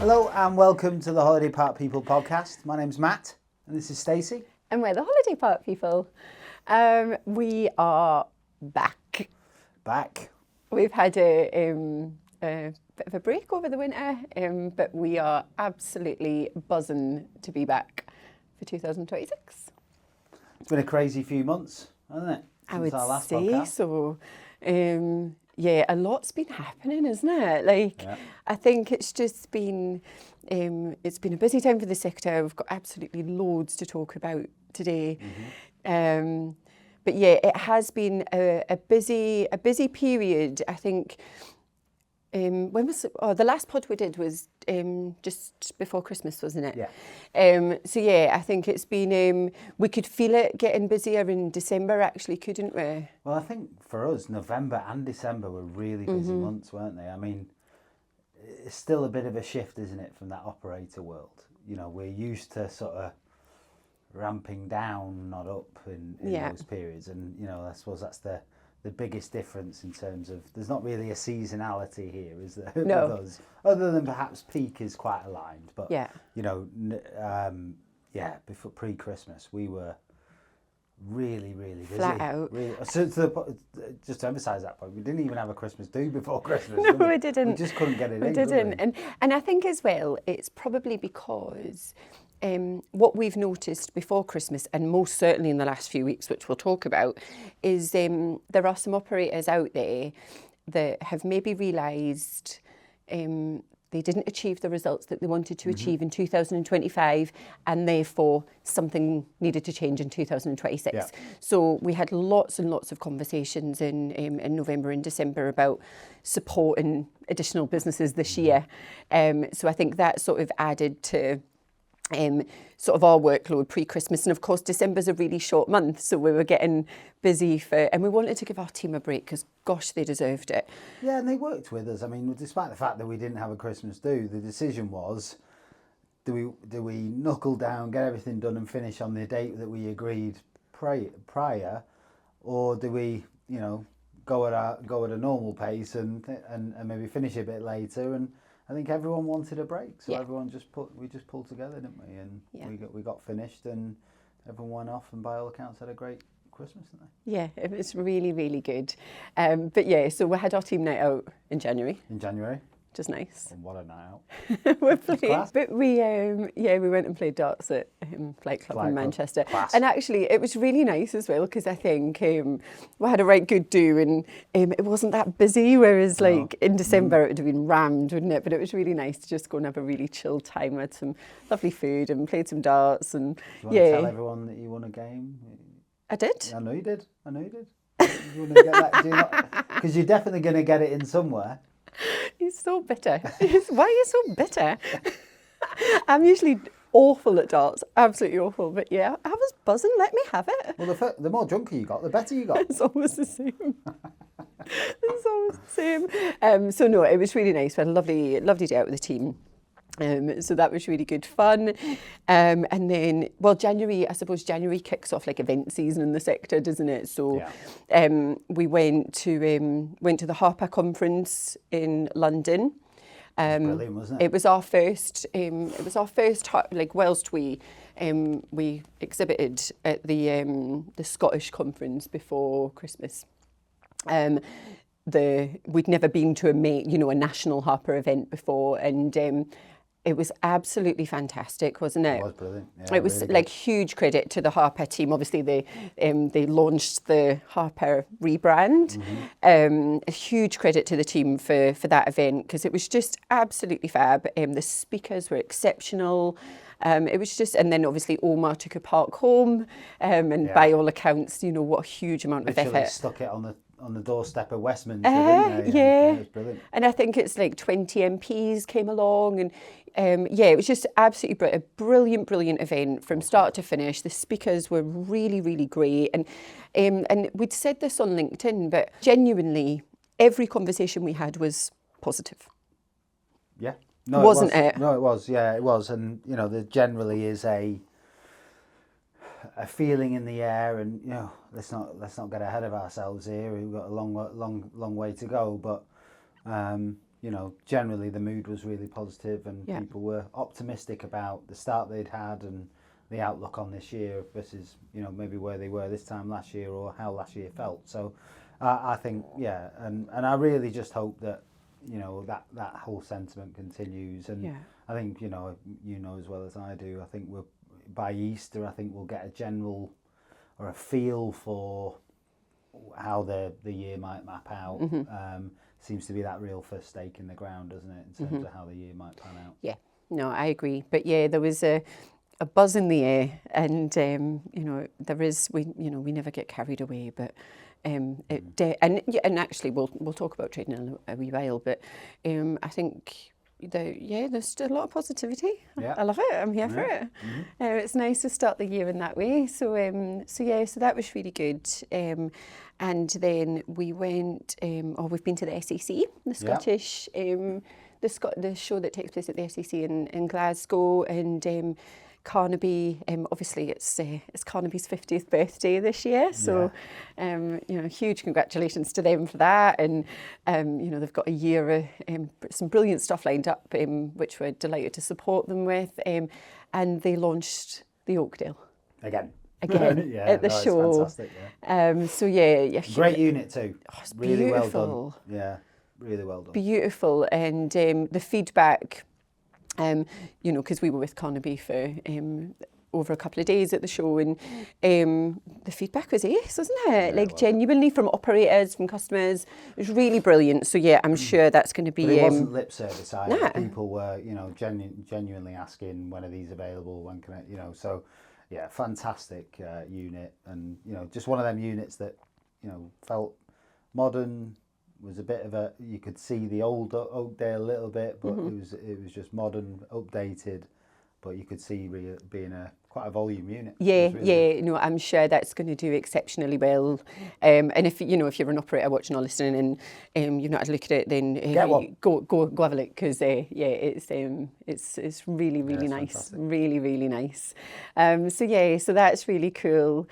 Hello and welcome to the Holiday Park People podcast. My name's Matt and this is Stacey. And we're the Holiday Park People. We are back. We've had a bit of a break over the winter, but we are absolutely buzzing to be back for 2026. It's been a crazy few months, hasn't it? I would our last say podcast. so. Yeah, a lot's been happening, isn't it? I think it's just been, it's been a busy time for the sector. We've got absolutely loads to talk about today. But yeah, it has been a busy period. I think, when was the last pod we did was just before Christmas, wasn't it? Yeah. So yeah, I think it's been, we could feel it getting busier in December actually, couldn't we? Well, I think for us, November and December were really busy months, weren't they? I mean, it's still a bit of a shift, isn't it, from that operator world? You know, we're used to sort of ramping down, not up in those periods. And, you know, I suppose that's the biggest difference in terms of, there's not really a seasonality here, is there? No. With us, other than perhaps peak is quite aligned. But, you know, before pre-Christmas, we were really, really busy. Flat out. Really, just to emphasise that point, we didn't even have a Christmas do before Christmas. No, we didn't. We just couldn't get it in. We didn't. And I think as well, it's probably because what we've noticed before Christmas, and most certainly in the last few weeks, which we'll talk about, is there are some operators out there that have maybe realised they didn't achieve the results that they wanted to achieve in 2025, and therefore something needed to change in 2026. Yeah. So we had lots and lots of conversations in November and December about supporting additional businesses this year. So I think that sort of added to sort of our workload pre-Christmas. And of course, December's a really short month, so we were getting busy and we wanted to give our team a break because, gosh, they deserved it. Yeah, and they worked with us. I mean, despite the fact that we didn't have a Christmas do, the decision was, do we knuckle down, get everything done and finish on the date that we agreed prior, or do we, you know, go at a normal pace and maybe finish a bit later? And I think everyone wanted a break, so everyone we just pulled together, didn't we? And we got finished, and everyone went off, and by all accounts had a great Christmas, didn't they? Yeah, it was really, really good. But yeah, so we had our team night out in January. Which is nice. And what a night out. We played, but we went and played darts at Flight Club in Manchester. Class. And actually it was really nice as well, because I think we had a right good do, and it wasn't that busy, whereas like in December it would have been rammed, wouldn't it? But it was really nice to just go and have a really chilled time. We had some lovely food and played some darts. And Do you want to tell everyone that you won a game? I did. I know you did. You want to get that? Because you're definitely going to get it in somewhere. He's so bitter. Why are you so bitter? I'm usually awful at darts, absolutely awful. But yeah, I was buzzing. Let me have it. Well, the more drunker you got, the better you got. It's always the same. It's always the same. So no, it was really nice. We had a lovely day out with the team. So that was really good fun. And then, well, January kicks off like event season in the sector, doesn't it? So we went to the Harper conference in London. Brilliant, wasn't it? It was our first, like, whilst we exhibited at the Scottish conference before Christmas. We'd never been to a national Harper event before, and it was absolutely fantastic, wasn't it? It was brilliant. Yeah, it was really like huge credit to the Harper team. Obviously, they launched the Harper rebrand. A huge credit to the team for that event, because it was just absolutely fab. The speakers were exceptional. It was just, and then obviously Omar took a park home, and by all accounts, you know, what a huge amount of effort. Stuck it on the doorstep of Westminster, didn't they? Yeah. It was brilliant. And I think it's like 20 MPs came along, and it was just absolutely a brilliant event from start to finish. The speakers were really, really great, and we'd said this on LinkedIn, but genuinely every conversation we had was positive. Yeah. No, Wasn't it? No, it was. Yeah, it was. And you know, there generally is a feeling in the air, and you know, let's not get ahead of ourselves here. We've got a long way to go, but generally the mood was really positive and Yeah. people were optimistic about the start they'd had and the outlook on this year versus, maybe where they were this time last year or how last year felt. So I think, and I really just hope that, that whole sentiment continues. And Yeah. I think, as well as I do, I think by Easter, I think we'll get a general or a feel for how the year might map out. Seems to be that real first stake in the ground, doesn't it, in terms of how the year might pan out. Yeah, no, I agree. But yeah, there was a buzz in the air, and there is we never get carried away, but and actually we'll talk about trading in a wee while, but I think there's still a lot of positivity. Yeah. I love it. I'm here for it. It's nice to start the year in that way. So so that was really good. And then we went. We've been to the SEC, the Scottish. The show that takes place at the SEC in Glasgow, and Carnaby. Obviously, it's Carnaby's 50th birthday this year, so huge congratulations to them for that. And they've got a year of some brilliant stuff lined up, which we're delighted to support them with. And they launched the Oakdale Again at the show. It's fantastic. Great unit too. Oh, it's really beautiful. Well done. Yeah, really well done. Beautiful, and the feedback. Because we were with Carnaby for over a couple of days at the show, and the feedback was ace, wasn't it? Yeah, genuinely from operators, from customers, it was really brilliant. So I'm sure that's going to be. But it wasn't lip service either. Nah. People were, genuinely asking when are these available, when can I, so yeah, fantastic unit, and just one of them units that felt modern. Was a bit of you could see the old Oakdale a little bit, but it was just modern, updated, but you could see being quite a volume unit. I'm sure that's going to do exceptionally well. And if you're an operator watching or listening, and you've not had a look at it, then go have a look, because it's really nice, fantastic. really nice. So that's really cool.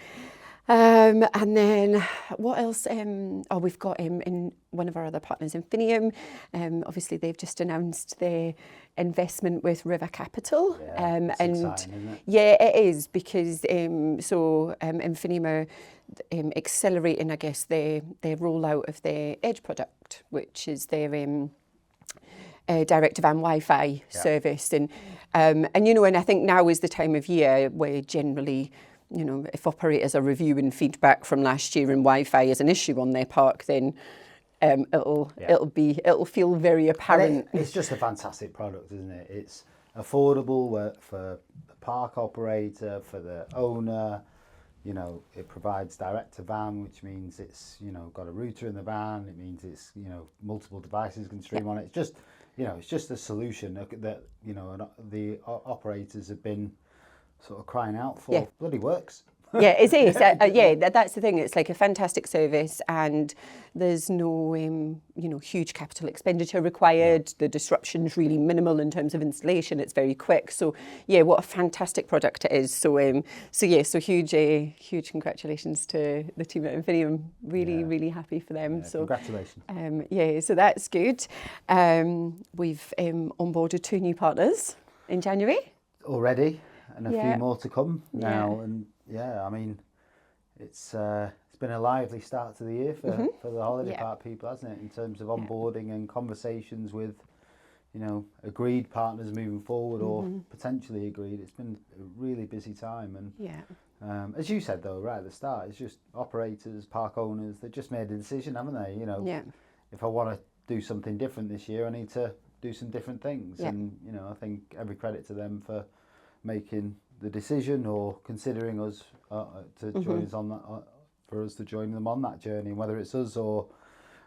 And then what else? We've got in one of our other partners, Infinium. Obviously, they've just announced their investment with River Capital. It's exciting, isn't it? Yeah, it is, because Infinium are accelerating, I guess, their rollout of their Edge product, which is their direct-to-van Wi-Fi service, and I think now is the time of year where generally, if operators are reviewing feedback from last year and Wi-Fi is an issue on their park, then it'll feel very apparent. It's just a fantastic product, isn't it? It's affordable for the park operator, for the owner. It provides direct to van, which means it's got a router in the van. It means it's multiple devices can stream on it. It's just it's just a solution that the operators have been sort of crying out for. Bloody works. Yeah, it is. That's the thing. It's like a fantastic service, and there's no, huge capital expenditure required. The disruption's really minimal in terms of installation. It's very quick. So, what a fantastic product it is. So huge congratulations to the team at Infinium. Really happy for them. So congratulations. So that's good. We've onboarded 2 new partners in January already, and a few more to come now. And I mean, it's been a lively start to the year for the holiday park people, hasn't it? In terms of onboarding and conversations with, agreed partners moving forward or potentially agreed. It's been a really busy time, and as you said though, right at the start, it's just operators, park owners. They just made a decision, haven't they? If I want to do something different this year, I need to do some different things, and I think every credit to them for making the decision or considering us to join us on that, for us to join them on that journey, and whether it's us or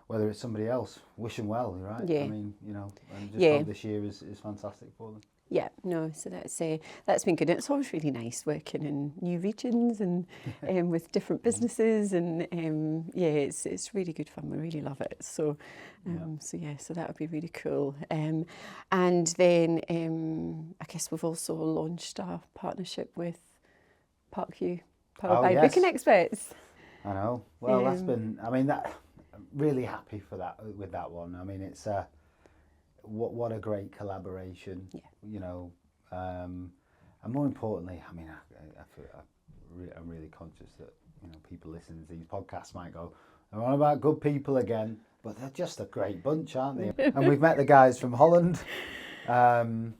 whether it's somebody else, wish them well, right? I mean, and just hope this year is fantastic for them. Yeah, no, so that's been good. And it's always really nice working in new regions and with different businesses, and it's really good fun. We really love it. So so that would be really cool. And then I guess we've also launched our partnership with ParkView, powered by Booking Experts. I know. Well, that's been. I mean, I'm really happy for that with that one. I mean, it's what a great collaboration. Yeah. You know, and more importantly, I mean, I'm really conscious that, you know, people listening to these podcasts might go, they're on about good people again, but they're just a great bunch, aren't they? And we've met the guys from Holland, and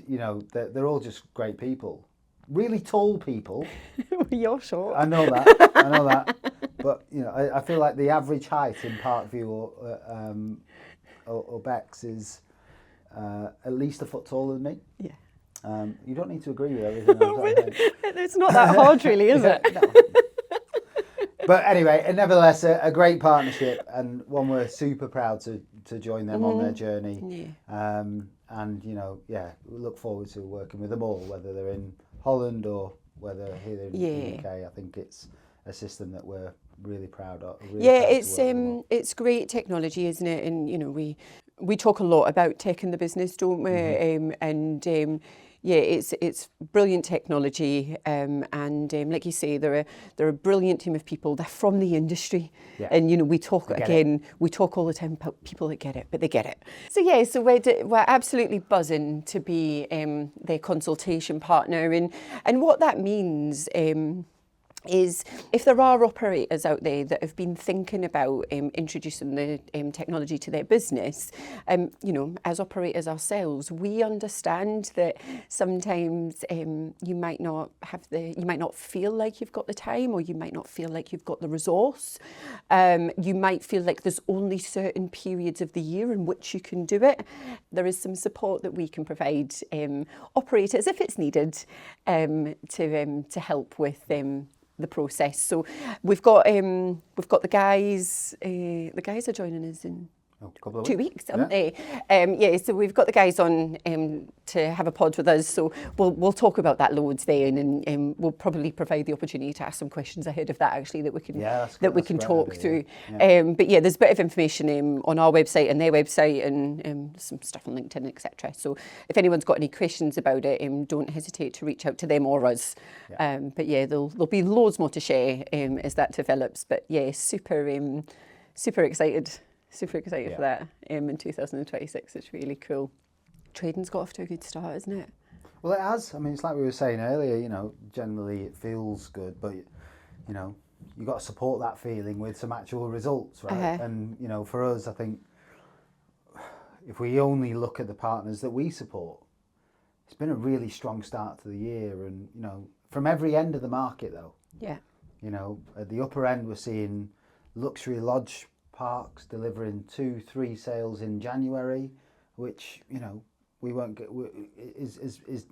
you know, they're all just great people, really tall people. You're short. I know that. But you know, I feel like the average height in Parkview or Bex is at least a foot taller than me. Yeah. You don't need to agree with everything. It's not that hard, really, is it? No. But anyway, nevertheless, a great partnership, and one we're super proud to join them on their journey. Yeah. And you know, yeah, we look forward to working with them all, whether they're in Holland or whether here in the UK. I think it's a system that we're really proud of. It's great technology, isn't it? And you know, we talk a lot about tech in the business, don't we? It's brilliant technology, and like you say, they're a brilliant team of people. They're from the industry, and you know, we talk all the time about people that get it, but they get it. So we're absolutely buzzing to be their consultation partner, and what that means. Is if there are operators out there that have been thinking about introducing the technology to their business, you know, as operators ourselves, we understand that sometimes you might not feel like you've got the time, or you might not feel like you've got the resource. You might feel like there's only certain periods of the year in which you can do it. There is some support that we can provide operators if it's needed to help with the process. So we've got the guys. The guys are joining us in a couple of 2 weeks, aren't they? So we've got the guys on to have a pod with us. So we'll talk about that loads then, and we'll probably provide the opportunity to ask some questions ahead of that, actually, that we can talk through. Yeah. But yeah, there's a bit of information on our website and their website, and some stuff on LinkedIn, etc. So if anyone's got any questions about it, don't hesitate to reach out to them or us. Yeah. But yeah, there'll be loads more to share as that develops. But yeah, super excited. Super excited for that in 2026. It's really cool. Trading's got off to a good start, isn't it? Well, it has. I mean, it's like we were saying earlier, you know, generally it feels good, but, you know, you've got to support that feeling with some actual results, right? And, you know, for us, I think if we only look at the partners that we support, it's been a really strong start to the year. And, you know, from every end of the market, though. Yeah. You know, at the upper end, we're seeing luxury lodge parks delivering 2-3 sales in January, which, you know, we won't get is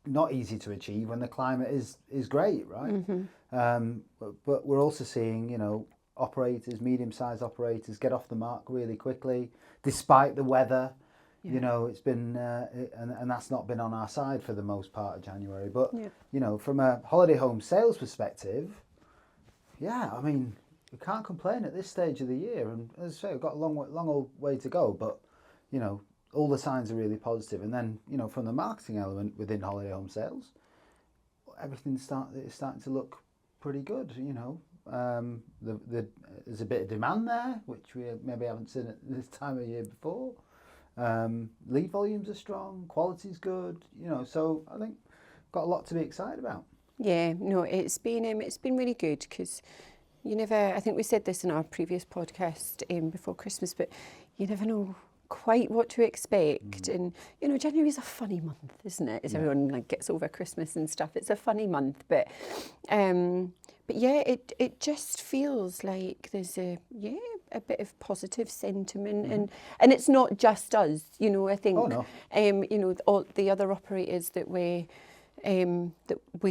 not easy to achieve when the climate is great, right? But we're also seeing, you know, operators, medium-sized operators, get off the mark really quickly despite the weather. You know, it's been and that's not been on our side for the most part of January. But you know, from a holiday home sales perspective, I mean, we can't complain at this stage of the year, and as I say, we've got a long old way to go, but you know, all the signs are really positive. And then, you know, from the marketing element within holiday home sales, everything's starting to look pretty good. You know, there's a bit of demand there, which we maybe haven't seen at this time of year before. Lead volumes are strong, quality's good. You know, so I think got a lot to be excited about. Yeah, no, it's been really good, because you never, I think we said this in our previous podcast before Christmas, but you never know quite what to expect. And, you know, January is a funny month, isn't it? As everyone like gets over Christmas and stuff, it's a funny month. But yeah, it just feels like there's a bit of positive sentiment. And it's not just us, you know, I think, you know, all the other operators that we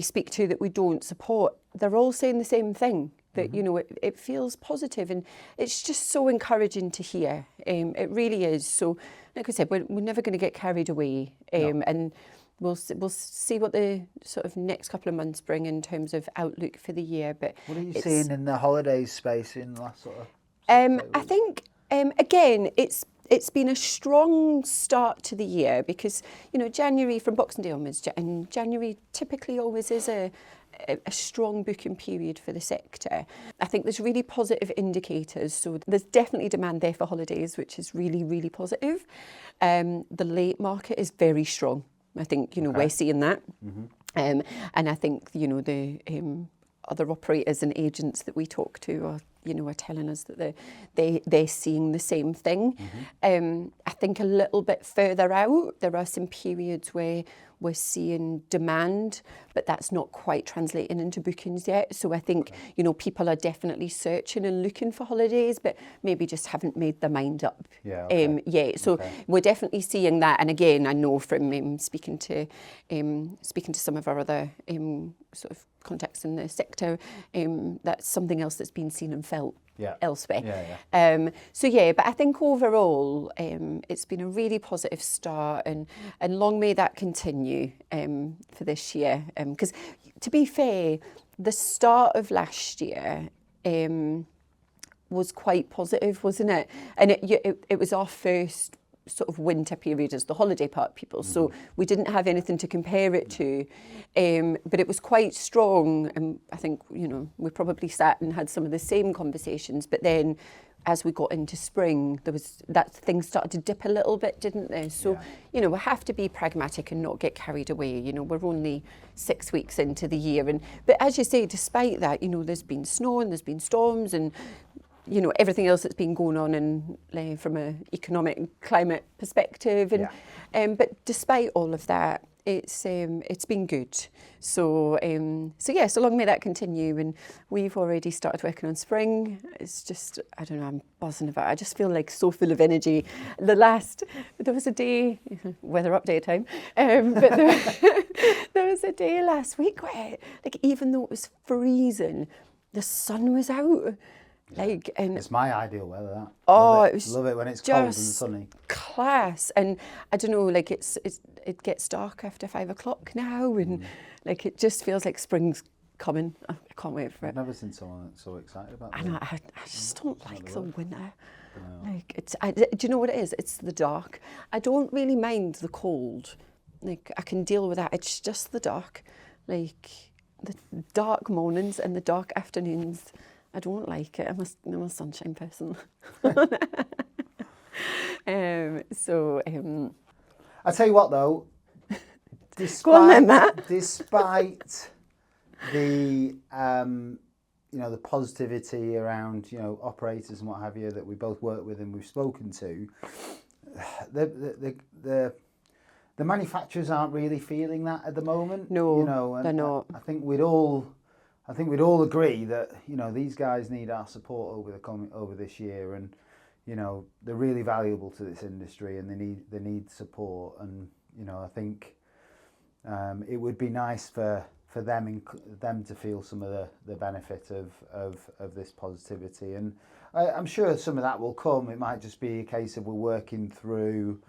speak to that we don't support, they're all saying the same thing. That, you know, it feels positive, and it's just so encouraging to hear. It really is. So, like I said, we're never going to get carried away, and we'll see what the sort of next couple of months bring in terms of outlook for the year. But what are you seeing in the holidays space in the last sort of? I think again, it's been a strong start to the year, because, you know, January from Boxing Day onwards, and January typically always is a a strong booking period for the sector. I think there's really positive indicators. So there's definitely demand there for holidays, which is really, really positive. The late market is very strong. I think, we're seeing that. And I think, the other operators and agents that we talk to are telling us that they're seeing the same thing. I think a little bit further out, there are some periods where we're seeing demand, but that's not quite translating into bookings yet. So I think, people are definitely searching and looking for holidays, but maybe just haven't made their mind up yet. So we're definitely seeing that. And again, I know from speaking to some of our other sort of contacts in the sector, that's something else that's been seen and felt elsewhere. But I think overall it's been a really positive start, and long may that continue for this year. Because to be fair, the start of last year was quite positive, wasn't it? And it was our first sort of winter period as the holiday park people, so we didn't have anything to compare it to, but it was quite strong, and I think we probably sat and had some of the same conversations. But then as we got into spring, there was that things started to dip a little bit, didn't they? So we have to be pragmatic and not get carried away. We're only 6 weeks into the year, but as you say, despite that, there's been snow and there's been storms and everything else that's been going on in from an economic climate perspective, and but despite all of that, it's been good. So long may that continue. And we've already started working on spring. It's just, I don't know, I'm buzzing about it. I just feel like so full of energy. There was a day, weather update time, but there was a day last week where, like, even though it was freezing, the sun was out. And it's my ideal weather, that. Love it when it's cold and sunny. Class. And I don't know, like it gets dark after 5 o'clock now, and like it just feels like spring's coming. I can't wait for it. I've never seen someone that's so excited about it. I just don't like the winter. No. Do you know what it is? It's the dark. I don't really mind the cold. Like, I can deal with that. It's just the dark. Like the dark mornings and the dark afternoons. I don't like it. I'm a sunshine person. I tell you what, though, go on then, Matt. Despite the the positivity around operators and what have you that we both work with and we've spoken to, the manufacturers aren't really feeling that at the moment. No, they're not. I think we'd all agree that these guys need our support over this year, and they're really valuable to this industry, and they need support. And I think it would be nice for them to feel some of the benefit of this positivity, and I'm sure some of that will come. It might just be a case of we're working through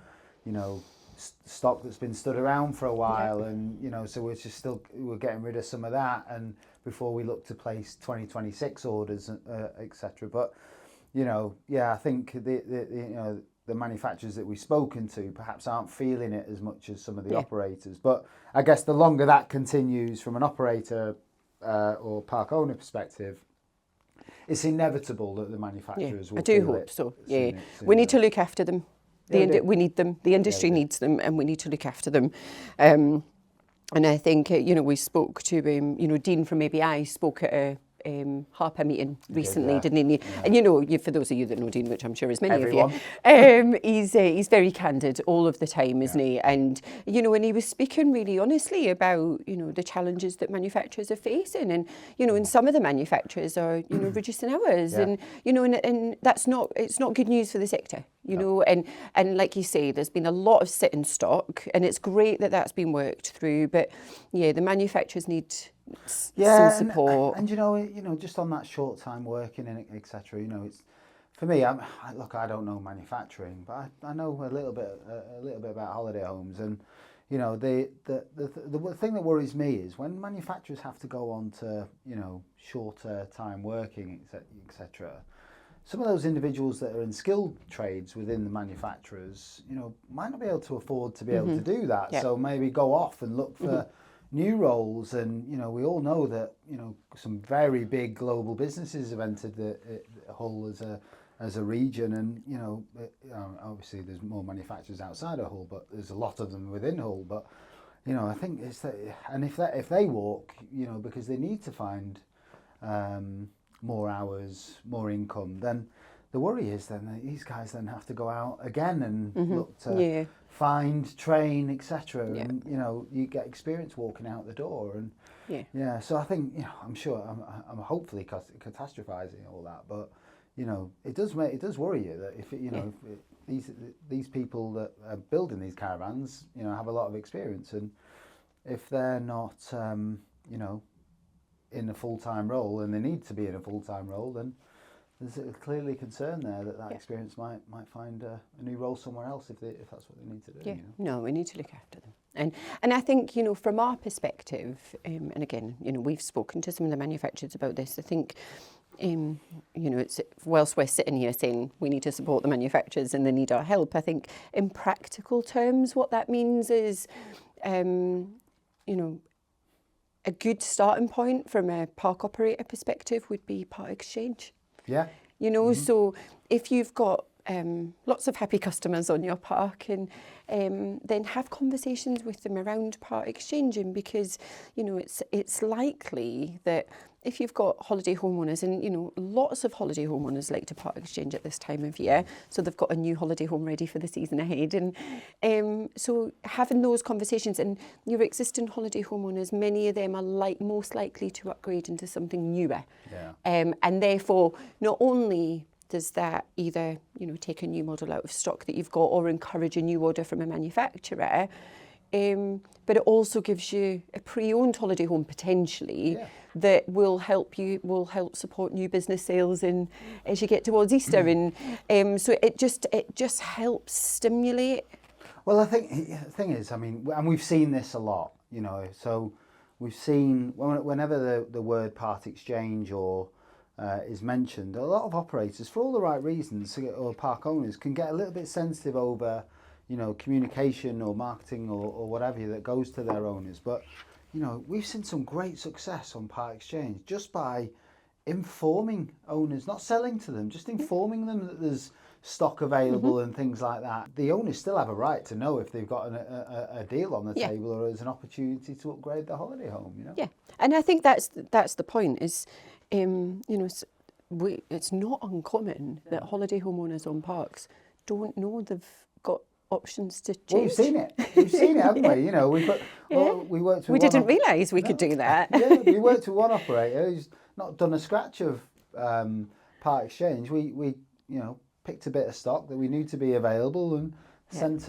stock that's been stood around for a while, and so we're getting rid of some of that, and before we look to place 2026 orders, etc. But I think the manufacturers that we've spoken to perhaps aren't feeling it as much as some of the operators. But I guess the longer that continues from an operator or park owner perspective, it's inevitable that the manufacturers will. I do hope so. We need to look after them. We need them. The industry needs them, and we need to look after them. And I think we spoke to Dean from ABI spoke at a Harper meeting recently, didn't he? And for those of you that know Dean, which I'm sure is many of you, he's very candid all of the time, isn't he? And and he was speaking really honestly about the challenges that manufacturers are facing, and and some of the manufacturers are reducing hours, and and it's not good news for the sector, and like you say, there's been a lot of sit in stock, and it's great that that's been worked through, but the manufacturers need some support. And just on that short time working and etc. It's for me. I don't know manufacturing, but I know a little bit about holiday homes, and the thing that worries me is when manufacturers have to go on to shorter time working, etc. Some of those individuals that are in skilled trades within the manufacturers, might not be able to afford to be able to do that. So maybe go off and look for new roles, and we all know that some very big global businesses have entered the Hull as a region, and obviously there's more manufacturers outside of Hull, but there's a lot of them within Hull. But I think it's that, and if they walk, because they need to find more hours, more income, then the worry is then that these guys then have to go out again and look to find, train, etc. Yeah. And you get experience walking out the door, and so I think I'm sure I'm hopefully catastrophizing all that, but it does worry you that if these people that are building these caravans have a lot of experience, and if they're not in a full-time role, and they need to be in a full-time role, then there's clearly concern there that experience might find a new role somewhere else if that's what they need to do. Yeah, no, we need to look after them. And I think, from our perspective, and again, we've spoken to some of the manufacturers about this. I think, it's whilst we're sitting here saying we need to support the manufacturers and they need our help, I think in practical terms, what that means is, a good starting point from a park operator perspective would be part exchange. Yeah. So if you've got lots of happy customers on your park, and then have conversations with them around part exchanging, because it's likely that if you've got holiday homeowners, and lots of holiday homeowners like to part exchange at this time of year, so they've got a new holiday home ready for the season ahead, and so having those conversations, and your existing holiday homeowners, many of them are most likely to upgrade into something newer, and therefore not only does that either take a new model out of stock that you've got, or encourage a new order from a manufacturer, but it also gives you a pre-owned holiday home potentially that will help support new business sales as you get towards Easter, and so it just helps stimulate. Well, I think the thing is, and we've seen this a lot, so we've seen whenever the word part exchange or is mentioned, a lot of operators, for all the right reasons, or park owners, can get a little bit sensitive over communication or marketing or whatever that goes to their owners. But we've seen some great success on part exchange just by informing owners, not selling to them, just informing them that there's stock available and things like that. The owners still have a right to know if they've got a deal on the table, or there's an opportunity to upgrade the holiday home. Yeah, and I think that's the point. Is it's not uncommon that holiday homeowners on parks don't know they've got options to change. Well, we've seen it. We've seen it, haven't we? We worked with we didn't realise we could do that. We worked with one operator who's not done a scratch of part exchange. We picked a bit of stock that we knew to be available, and sent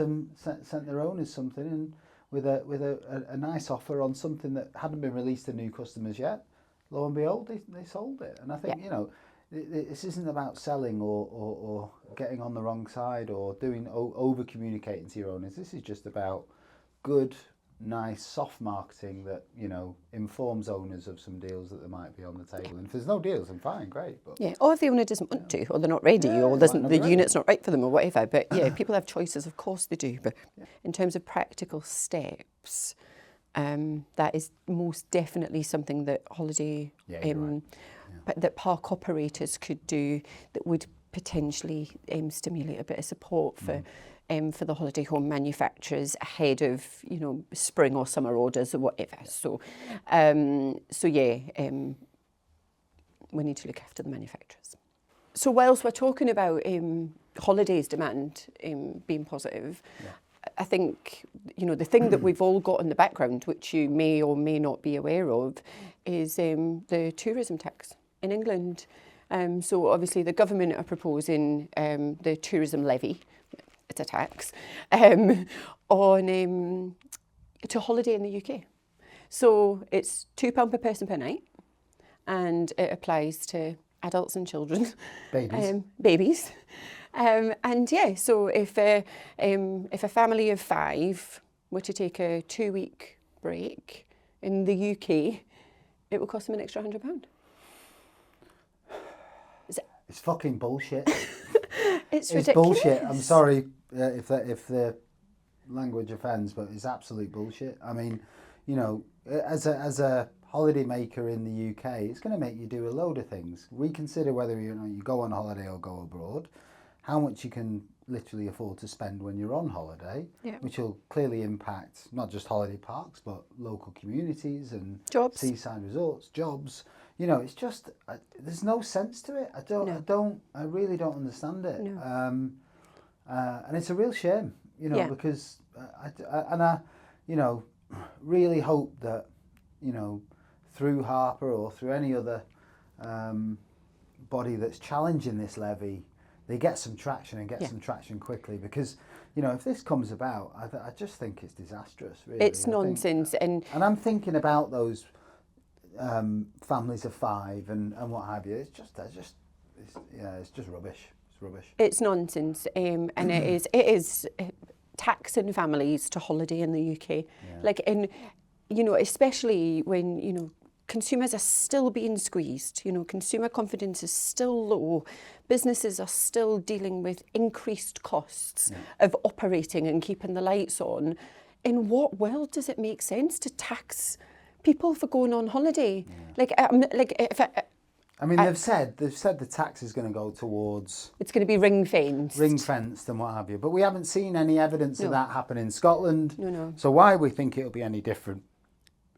their owners something, and with a nice offer on something that hadn't been released to new customers yet. Lo and behold, they sold it. And I think this isn't about selling or getting on the wrong side or doing over communicating to your owners. This is just about good, nice, soft marketing that informs owners of some deals that there might be on the table. And if there's no deals, then fine, great. But or if the owner doesn't want to, or they're not ready, or the unit's not right for them, or whatever. But people have choices, of course they do. But in terms of practical steps, that is most definitely something that that park operators could do that would potentially stimulate a bit of support for the holiday home manufacturers ahead of spring or summer orders or whatever. So we need to look after the manufacturers. So whilst we're talking about holidays demand being positive, I think the thing that we've all got in the background, which you may or may not be aware of, is the tourism tax in England. So obviously the government are proposing the tourism levy, it's a tax, on to holiday in the UK. So it's £2 per person per night, and it applies to adults and children, babies. So if a family of 5 were to take a 2-week break in the UK, it will cost them an extra £100. It's fucking bullshit. It's ridiculous. Bullshit. I'm sorry if the language offends, but it's absolute bullshit. as a holiday maker in the UK, it's going to make you do a load of things. Reconsider whether you go on holiday or go abroad, how much you can literally afford to spend when you're on holiday, Yeah. which will clearly impact not just holiday parks but local communities and Jobs. seaside resorts, jobs. You know, it's just there's no sense to it. I really don't understand it. No. And it's a real shame, you know, Yeah. because I you know, really hope that, you know, through Harper or through any other body that's challenging this levy, they get some traction and get some traction quickly, because, you know, if this comes about, I just think it's disastrous, really. It's nonsense. And I'm thinking about those families of 5 and what have you. It's just rubbish. It's rubbish. It's nonsense, and it is taxing families to holiday in the UK. Yeah. Like, and you know, especially when, you know, consumers are still being squeezed. You know, consumer confidence is still low. Businesses are still dealing with increased costs of operating and keeping the lights on. In what world does it make sense to tax people for going on holiday? Yeah. I mean, they've said the tax is going to go towards it's going to be ring fenced and what have you, but we haven't seen any evidence of that happen in Scotland. No. So why we think it'll be any different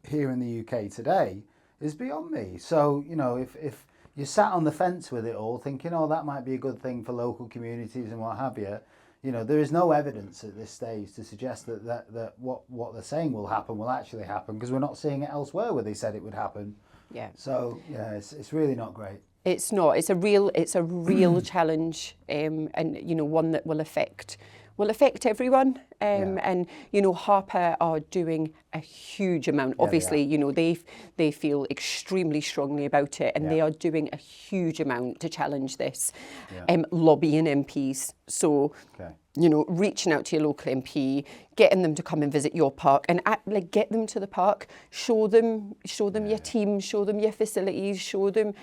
here in the UK today is beyond me. So, you know, if you sat on the fence with it all, thinking, oh, that might be a good thing for local communities and what have you, you know, there is no evidence at this stage to suggest that what they're saying will happen will actually happen, because we're not seeing it elsewhere where they said it would happen. Yeah. So yeah, it's really not great. It's not. It's a real challenge, and you know, one that will affect everyone. And you know, Harper are doing a huge amount. Obviously, you know, they feel extremely strongly about it, and they are doing a huge amount to challenge this, lobbying MPs. So, you know, reaching out to your local MP, getting them to come and visit your park, and get them to the park, show them your team, show them your facilities, show them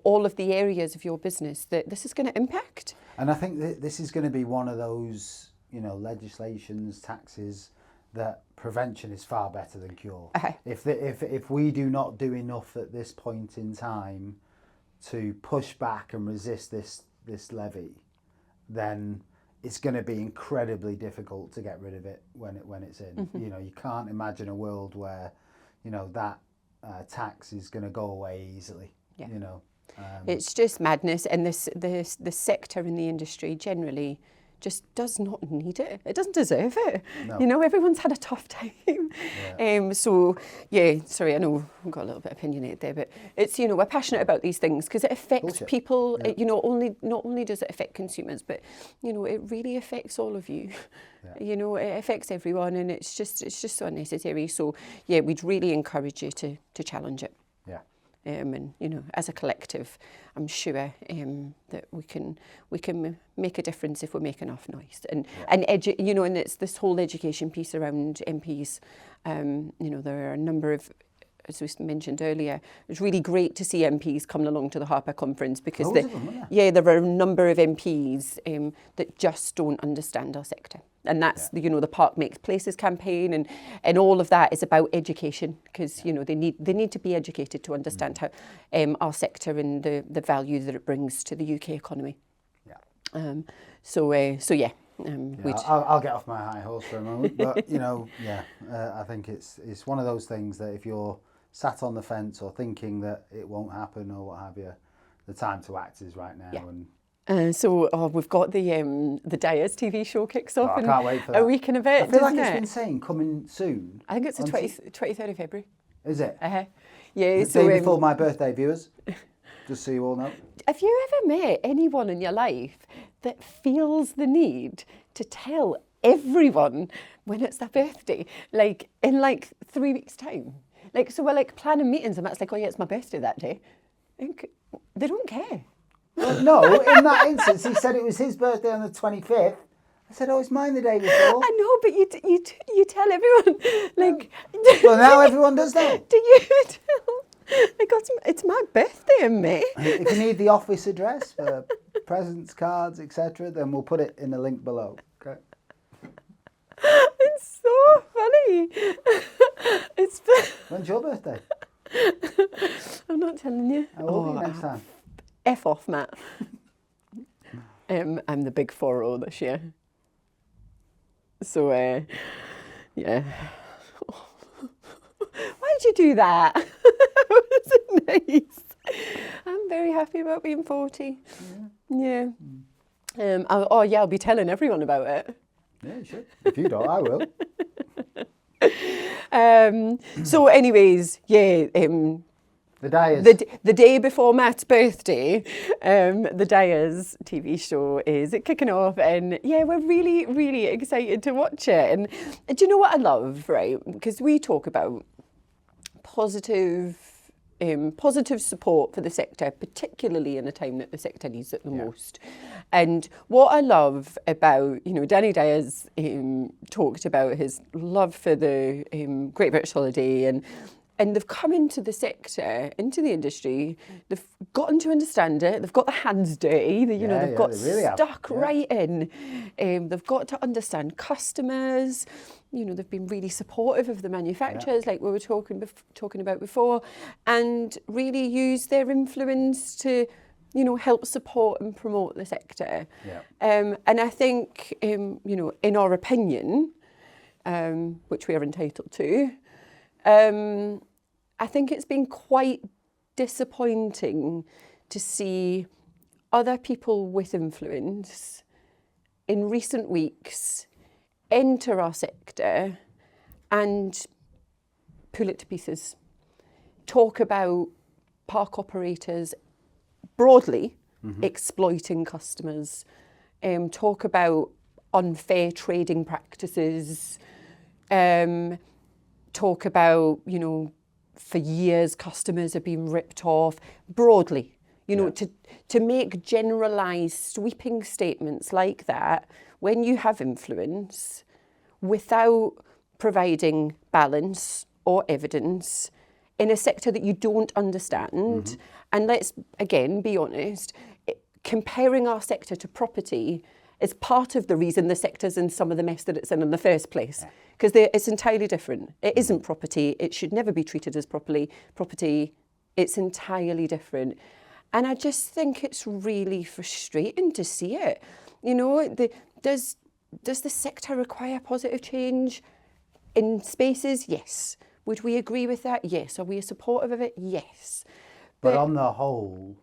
all of the areas of your business that this is going to impact. And I think that this is going to be one of those, you know, legislations, taxes, that prevention is far better than cure. If we do not do enough at this point in time to push back and resist this levy, then it's going to be incredibly difficult to get rid of it when it's in. Mm-hmm. You know, you can't imagine a world where, you know, that tax is going to go away easily. Yeah. You know, it's just madness, and the sector in the industry generally just does not need it. It doesn't deserve it. No. You know, everyone's had a tough time. Yeah. Sorry, I know I've got a little bit opinionated there, but it's, you know, we're passionate about these things because it affects people. Yeah. You know, not only does it affect consumers, but, you know, it really affects all of you. Yeah. You know, it affects everyone, and it's just so unnecessary. So, yeah, we'd really encourage you to challenge it. Yeah. And, you know, as a collective, I'm sure that we can make a difference if we make enough noise. And you know, and it's this whole education piece around MPs. You know, there are a number of, as we mentioned earlier, it was really great to see MPs coming along to the Harper conference, because there are a number of MPs that just don't understand our sector. And that's, you know, the Park Makes Places campaign, and all of that is about education, because, you know, they need to be educated to understand how our sector and the value that it brings to the UK economy. Yeah. I'll get off my high horse for a moment, but, you know, I think it's one of those things that if you're sat on the fence or thinking that it won't happen or what have you, the time to act is right now. Yeah. And we've got the Dyers TV show kicks off I can't wait for that. A week and a bit. I feel like it's been saying coming soon. I think it's the 23rd of February. Is it? Yeah. The day before my birthday, viewers. Just so you all know. Have you ever met anyone in your life that feels the need to tell everyone when it's their birthday, like in 3 weeks' time? Like, so we're like planning meetings, and that's like, oh yeah, it's my birthday that day. They don't care. Well, no, in that instance, he said it was his birthday on the 25th. I said, oh, it's mine the day before. I know, but you tell everyone, like... Well, now everyone does that. Do you tell... Like, it's my birthday in May. If you need the office address for presents, cards, etc., then we'll put it in the link below. Okay. It's so funny. Why? It's. When's your birthday? I'm not telling you. How old are you next time? F off, Matt. I'm the big 4-0 this year. So, yeah. Why'd you do that? Was it nice? I'm very happy about being 40. Yeah. I'll be telling everyone about it. Yeah, you should. If you don't, I will. So anyways, yeah, The Dyers. the day before Matt's birthday, the Dyers TV show is kicking off, and yeah, we're really, really excited to watch it. And do you know what I love, right? Because we talk about positive support for the sector, particularly in a time that the sector needs it the most. And what I love about, Danny Dyers talked about his love for the Great British Holiday, and they've come into the sector, into the industry, they've gotten to understand it, they've got their hands dirty, they've got they really stuck have. right in. They've got to understand customers, they've been really supportive of the manufacturers, like we were talking about before, and really use their influence to, help support and promote the sector. And I think, in our opinion, which we are entitled to, I think it's been quite disappointing to see other people with influence in recent weeks enter our sector and pull it to pieces. Talk about park operators broadly exploiting customers. Talk about unfair trading practices. Talk about, for years customers have been ripped off broadly. To make generalised sweeping statements like that when you have influence without providing balance or evidence in a sector that you don't understand. And let's, again, be honest, comparing our sector to property is part of the reason the sector's in some of the mess that it's in the first place. Because it's entirely different. It isn't property. It should never be treated as property. It's entirely different. And I just think it's really frustrating to see it. Does the sector require positive change in spaces? Yes. Would we agree with that? Yes. Are we supportive of it? Yes. But on the whole,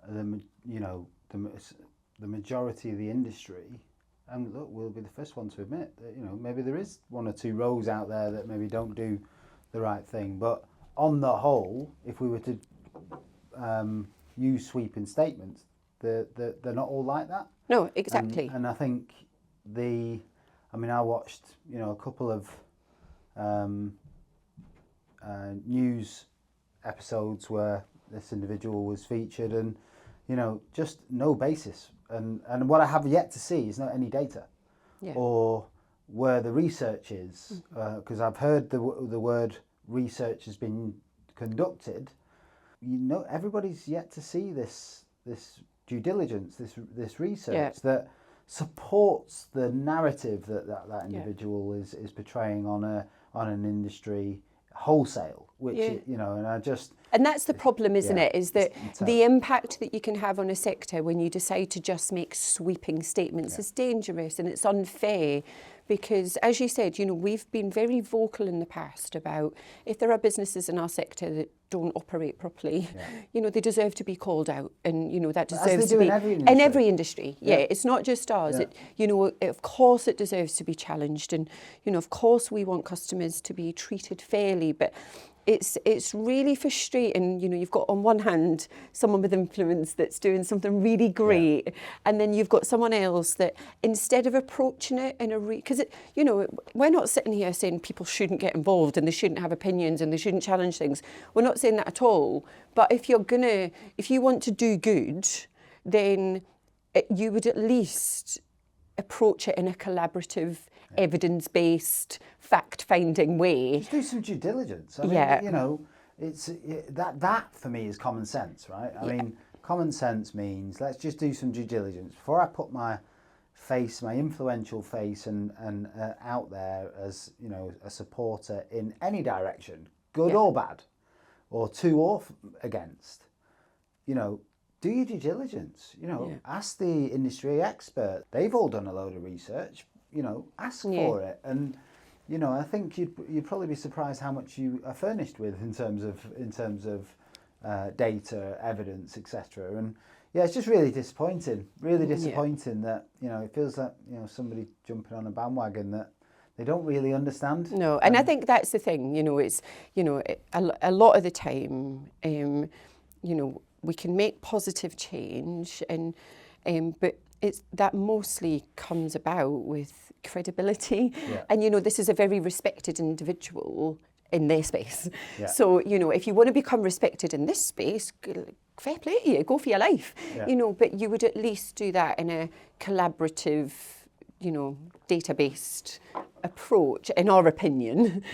the majority of the industry, and look, we'll be the first one to admit that, maybe there is one or two roles out there that maybe don't do the right thing. But on the whole, if we were to use sweeping statements, they're not all like that. No, exactly. And I think I watched, a couple of news episodes where this individual was featured, and just no basis. And what I have yet to see is not any data or where the research is, because I've heard the word research has been conducted. Everybody's yet to see this due diligence, this research that supports the narrative that individual is portraying on an industry wholesale, which and I just. And that's the problem, isn't it? Is that the impact that you can have on a sector when you decide to just make sweeping statements is dangerous, and it's unfair. Because, as you said, we've been very vocal in the past about if there are businesses in our sector that don't operate properly, they deserve to be called out, and that deserves to be in every industry. It's not just ours. Of course, it deserves to be challenged, and of course, we want customers to be treated fairly, but. It's really frustrating. You've got on one hand someone with influence that's doing something really great, and then you've got someone else that instead of approaching it in because we're not sitting here saying people shouldn't get involved and they shouldn't have opinions and they shouldn't challenge things. We're not saying that at all. But if you want to do good, then you would at least approach it in a collaborative, evidence-based, fact-finding way. Just do some due diligence. I mean, it's that for me is common sense, right? I mean, common sense means let's just do some due diligence before I put my face, my influential face, and out there as, you know, a supporter in any direction, good or bad, or to or against, you know, do your due diligence. You know, ask the industry expert. They've all done a load of research. You know, ask for it. And you know, I think you'd probably be surprised how much you are furnished with in terms of data, evidence, etc. And yeah, it's just really disappointing. Really disappointing that, you know, it feels like, you know, somebody jumping on a bandwagon that they don't really understand. No, and I think that's the thing. You know, it's, you know, a lot of the time, you know, we can make positive change, and but it's that mostly comes about with credibility. And you know, this is a very respected individual in their space. So, you know, if you want to become respected in this space, fair play to you, go for your life. You know, but you would at least do that in a collaborative, you know, data-based approach, in our opinion,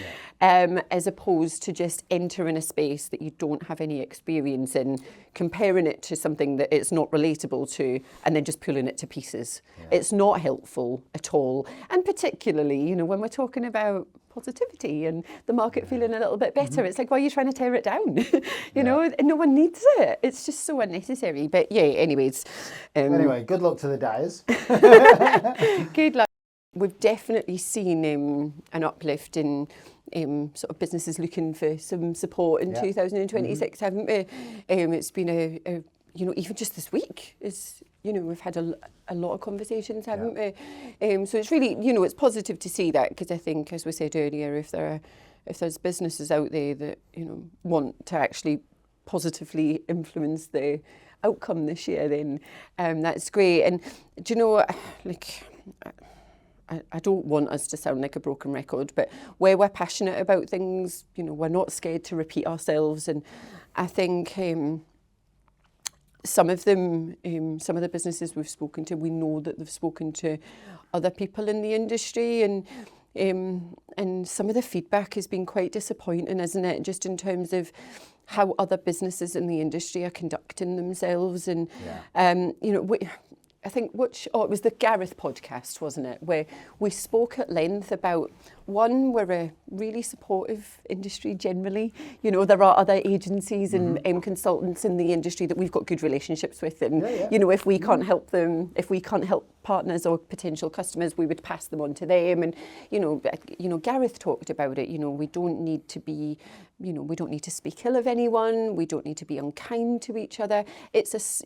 as opposed to just entering a space that you don't have any experience in, comparing it to something that it's not relatable to, and then just pulling it to pieces. It's not helpful at all. And particularly, you know, when we're talking about positivity and the market feeling a little bit better, it's like, why are you trying to tear it down? you know, and no one needs it. It's just so unnecessary. But yeah, anyways. Anyway, good luck to the dyers. Good luck. We've definitely seen an uplift in sort of businesses looking for some support in 2026, haven't we? It's been a you know, even just this week is, you know, we've had a lot of conversations, haven't we? So it's really, you know, it's positive to see that, because I think, as we said earlier, if there's businesses out there that, you know, want to actually positively influence the outcome this year, then that's great. And do you know, like, I don't want us to sound like a broken record, but where we're passionate about things, you know, we're not scared to repeat ourselves. And I think some of them, some of the businesses we've spoken to, we know that they've spoken to other people in the industry, and some of the feedback has been quite disappointing, isn't it? Just in terms of how other businesses in the industry are conducting themselves. And, you know, I think it was the Gareth podcast, wasn't it, where we spoke at length about, one, we're a really supportive industry generally. You know, there are other agencies and consultants in the industry that we've got good relationships with, and you know, if we can't help them, if we can't help partners or potential customers, we would pass them on to them. And you know, Gareth talked about it. You know, we don't need to be, you know, we don't need to speak ill of anyone. We don't need to be unkind to each other. It's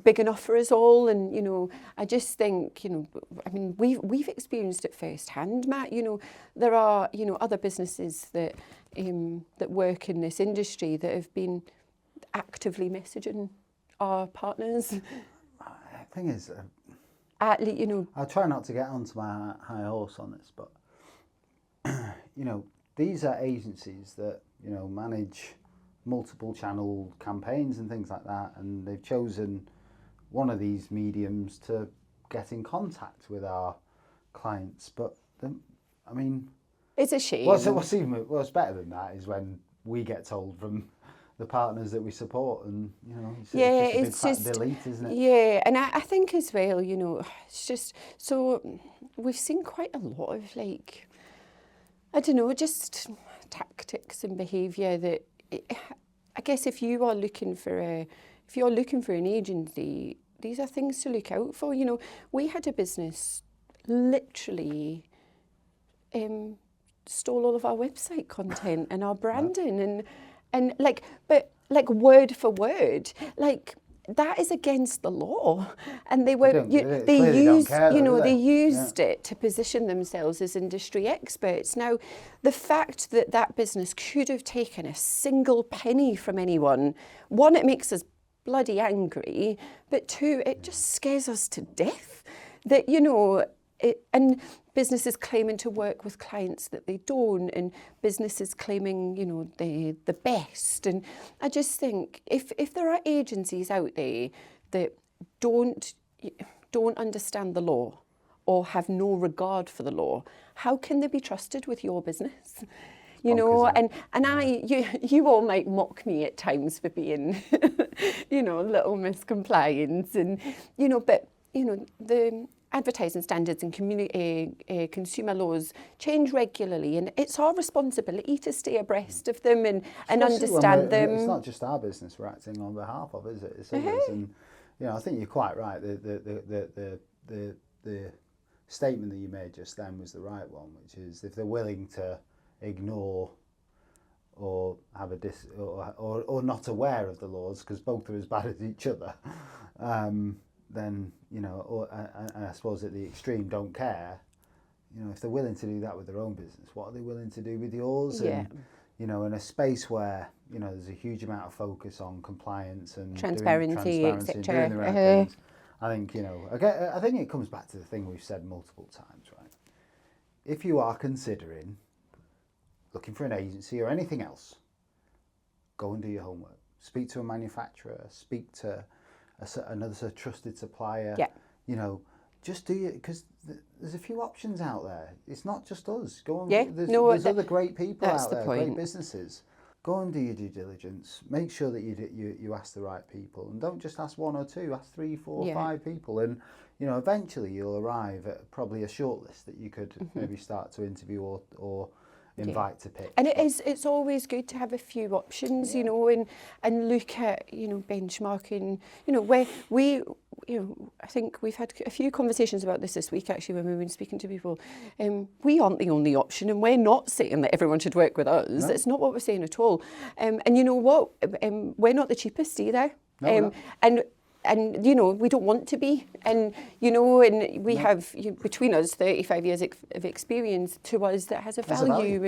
big enough for us all. And you know, I just think, you know, I mean, we've experienced it firsthand, Matt. You know, there are, you know, other businesses that that work in this industry that have been actively messaging our partners. The thing is, you know, I'll try not to get onto my high horse on this, but you know, these are agencies that, you know, manage multiple channel campaigns and things like that, and they've chosen one of these mediums to get in contact with our clients. But I mean, it's a shame. What's better than that is when we get told from the partners that we support, and you know, it's just a big fat delete, isn't it? Yeah, and I think as well, you know, it's just, so we've seen quite a lot of, like, I don't know, just tactics and behaviour that, I guess, if you're looking for an agency, these are things to look out for. You know, we had a business literally stole all of our website content and our branding, and like, but like word for word, like, that is against the law. And they used it to position themselves as industry experts. Now, the fact that that business could have taken a single penny from anyone, one, it makes us bloody angry, but two, it just scares us to death that, you know, and businesses claiming to work with clients that they don't, and businesses claiming, you know, they're the best. And I just think if there are agencies out there that don't understand the law or have no regard for the law, how can they be trusted with your business? You know, and you all might mock me at times for being, you know, a little miscompliant, and you know, but you know, advertising standards and consumer laws change regularly, and it's our responsibility to stay abreast of them and understand them. It's not just our business we're acting on behalf of, is it? It's others, and I think you're quite right. The statement that you made just then was the right one, which is if they're willing to ignore or have or not aware of the laws, because both are as bad as each other, then and I suppose at the extreme don't care. If they're willing to do that with their own business, what are they willing to do with yours? Yeah. And in a space where there's a huge amount of focus on compliance and transparency, and doing the right things, I think I think it comes back to the thing we've said multiple times, right? If you are considering looking for an agency or anything else, go and do your homework. Speak to a manufacturer. Speak to another trusted supplier. Yeah. Just do it, because there's a few options out there. It's not just us. Go on. Yeah. There's other great people out there, point. great businesses. Go and do your due diligence. Make sure that you ask the right people, and don't just ask one or two. Ask 3, 4, 5 people, and eventually you'll arrive at probably a shortlist that you could maybe start to interview or invite to pick. And it's always good to have a few options, and look at benchmarking. Where I think we've had a few conversations about this week actually when we've been speaking to people. We aren't the only option, and we're not saying that everyone should work with us. No. That's not what we're saying at all. And you know what? We're not the cheapest either. No, and we don't want to be, and and we have between us 35 years of experience to us that has a value.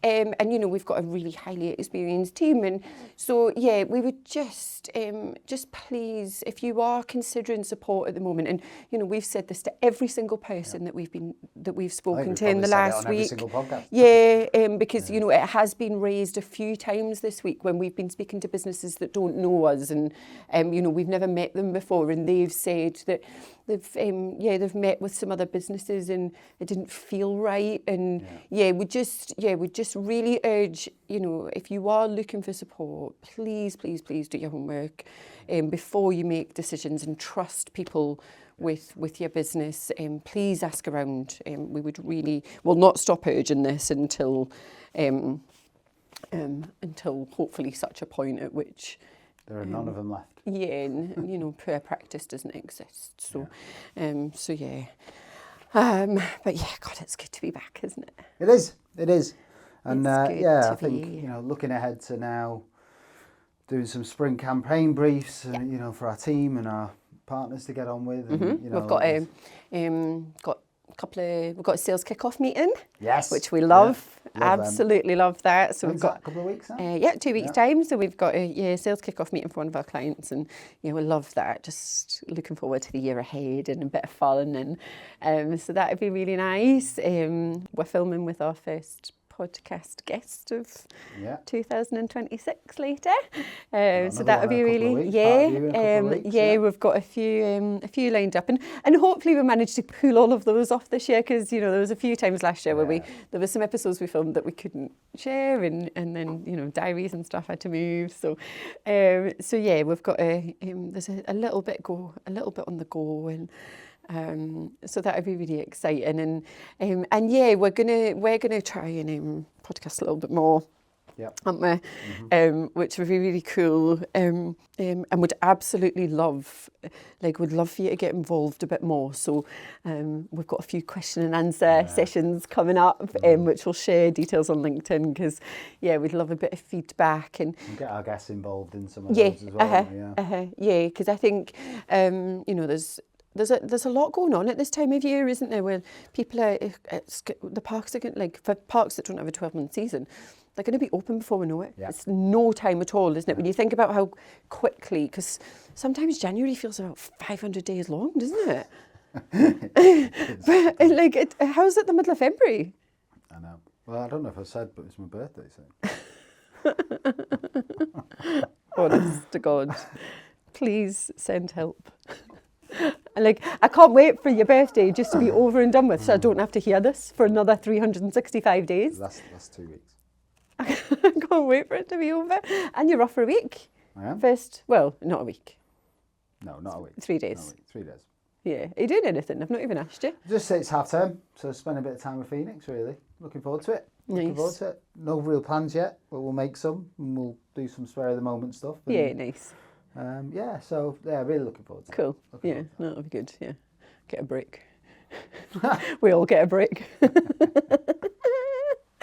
And we've got a really highly experienced team, and so we would just please, if you are considering support at the moment, and we've said this to every single person that we've spoken to in the last week, because it has been raised a few times this week when we've been speaking to businesses that don't know us, and we've never met them before, and they've said that they've met with some other businesses and it didn't feel right, and we just really urge, if you are looking for support, please do your homework before you make decisions, and trust people with your business. Please ask around. We will not stop urging this until hopefully such a point at which there are none of them left. Yeah, and poor practice doesn't exist. So, but God, it's good to be back, isn't it? It is, and I think looking ahead to now doing some spring campaign briefs, for our team and our partners to get on with. And, we've got a sales kick-off meeting. Yes, which we love. Absolutely love that. So we've got a couple of weeks now. 2 weeks time. So we've got a sales kick-off meeting for one of our clients, and we love that. Just looking forward to the year ahead and a bit of fun, and so that would be really nice. We're filming with our first podcast guest of 2026 later, so that would be really we've got a few lined up, and hopefully we managed to pull all of those off this year, because there was a few times last year where there were some episodes we filmed that we couldn't share, and then diaries and stuff had to move, so we've got there's a little bit on the go, and so that would be really exciting, and we're gonna try and podcast a little bit more, aren't we? Which would be really cool, and would absolutely love, would love for you to get involved a bit more. So we've got a few question and answer sessions coming up, which we'll share details on LinkedIn, because we'd love a bit of feedback and get our guests involved in some of those as well. Because I think There's a lot going on at this time of year, isn't there? Where people the parks are going, for parks that don't have a 12-month season, they're going to be open before we know it. Yeah. It's no time at all, isn't it? When you think about how quickly, because sometimes January feels about 500 days long, doesn't it? But how's it the middle of February? I know. Well, I don't know if I said, but it's my birthday, so. Honest to God, please send help. I can't wait for your birthday just to be over and done with, so I don't have to hear this for another 365 days. That's 2 weeks. I can't wait for it to be over. And you're off for a week. I am. Not a week. No, not a week. 3 days. Not a week. 3 days. Yeah. Are you doing anything? I've not even asked you. Just say it's half term, so spend a bit of time with Phoenix, really. Looking forward to it. Looking Nice. forward to it. No real plans yet, but we'll make some and we'll do some spare of the moment stuff. And, Yeah, nice. Really looking forward to it. Cool. Looking Yeah, forward no, that'll be good. Yeah. Get a break. We all get a break.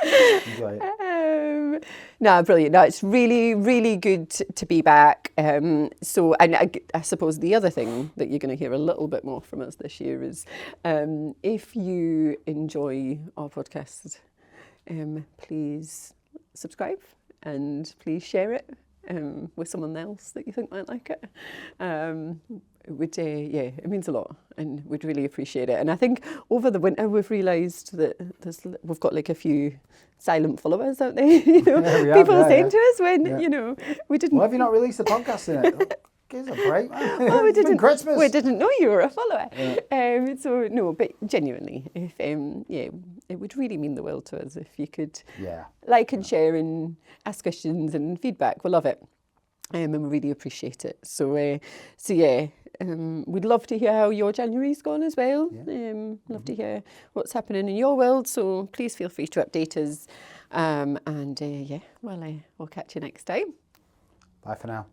Enjoy it. No, brilliant. No, it's really, really good to be back. So, and I suppose the other thing that you're going to hear a little bit more from us this year is if you enjoy our podcast, please subscribe and please share it with someone else that you think might like it. It means a lot, and we'd really appreciate it. And I think over the winter we've realised that we've got like a few silent followers out there. You know, people saying to us when you know we didn't. Why have you not released the podcast in it? Give us a break, man. Oh, It's been Christmas. We didn't know you were a follower. Yeah. So no, but genuinely, if it would really mean the world to us if you could like and share and ask questions and feedback. We love it. And we really appreciate it. So we'd love to hear how your January's gone as well. Love to hear what's happening in your world. So please feel free to update us. We'll catch you next time. Bye for now.